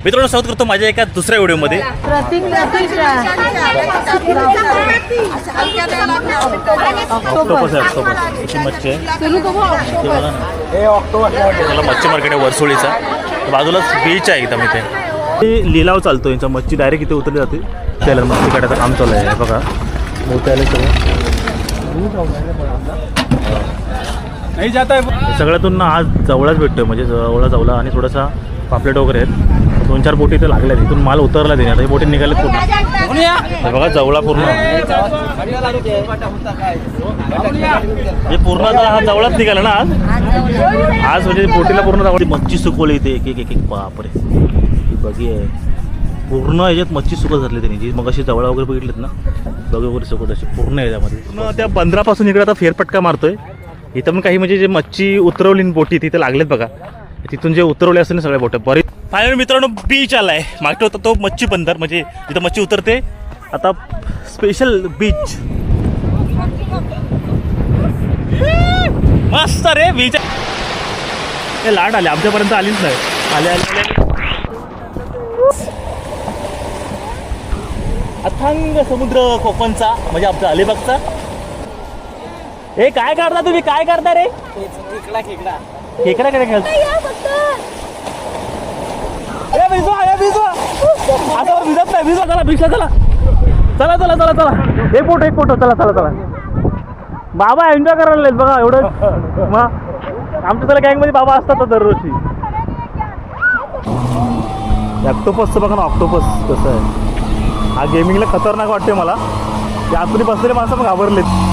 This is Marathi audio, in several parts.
मित्रांनो स्वागत करतो माझ्या एका दुसऱ्या व्हिडिओमध्ये। मच्छी मच्छी मार्केट आहे वरसोळीचा, बाजूलाच बीच आहे एकदम इथे। लिलाव चालतो यांचा, मच्छी डायरेक्ट इथे उतरली जाते। त्याला मच्छी काढायचं काम चालू आहे बघा, मोठे आले सगळ्यातून आज जवळच भेटतोय, म्हणजे जवळा आणि थोडासा पापलेट वगैरे आहेत। 2-4 बोटी इथे लागल्या, इथून माल उतरला तिने, आता ही बोटी निघाले पूर्ण बघा, जवळा पूर्ण हे पूर्ण हा जवळच निघाला ना आज म्हणजे बोटीला पूर्ण जवळ मच्छी सुकवली इथे एक बापरे बघी आहे पूर्ण याच्यात मच्छी सुकत घातली त्यांनी, जी मग अशी जवळ वगैरे बघितलेत ना बघ वगैरे सुकत अशी पूर्ण याच्यामध्ये। त्या बंदरापासून इकडे आता फेरपटका मारतोय, इथं पण काही म्हणजे जे मच्छी उतरवली बोटी तिथे लागलेत बघा, तिथून जे उतरवले असते ना सगळ्या बोट्या बरीच। फायनली मित्रांनो बीच आलाय, मागतो होता तो मच्छी बंदर, म्हणजे जिथं मच्छी उतरते, आता स्पेशल बीच मस्त रे बीच। हे लाट आले आमच्यापर्यंत आलीच नाही, आले आले अथांग समुद्र कोकणचा, म्हणजे आमचा अलिबागचा। हे काय करता तुम्ही, काय करता रे? खेकडा काय खेळता? आता भिजत नाही, भिजवा चला, भिजला चला चला चला चला चला, एक फोटो चला चला चला। बाबा एन्जॉय करायला लागलेत बघा एवढं, मग आमच्या त्याला गँगमध्ये बाबा असतात दररोजची। ऑक्टोपसचं बघा ना, ऑक्टोपस कसं आहे, हा गेमिंगला खतरनाक वाटते मला, ते आतमध्ये बसलेले माणसं पण घाबरलेत।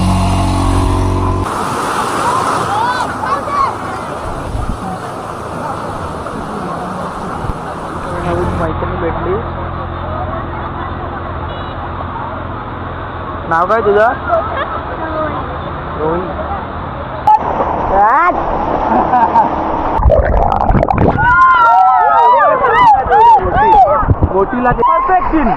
मैत्रिणी भेटली, नाव काय तुझं? रोहित। बोटीला परफेक्ट सीन।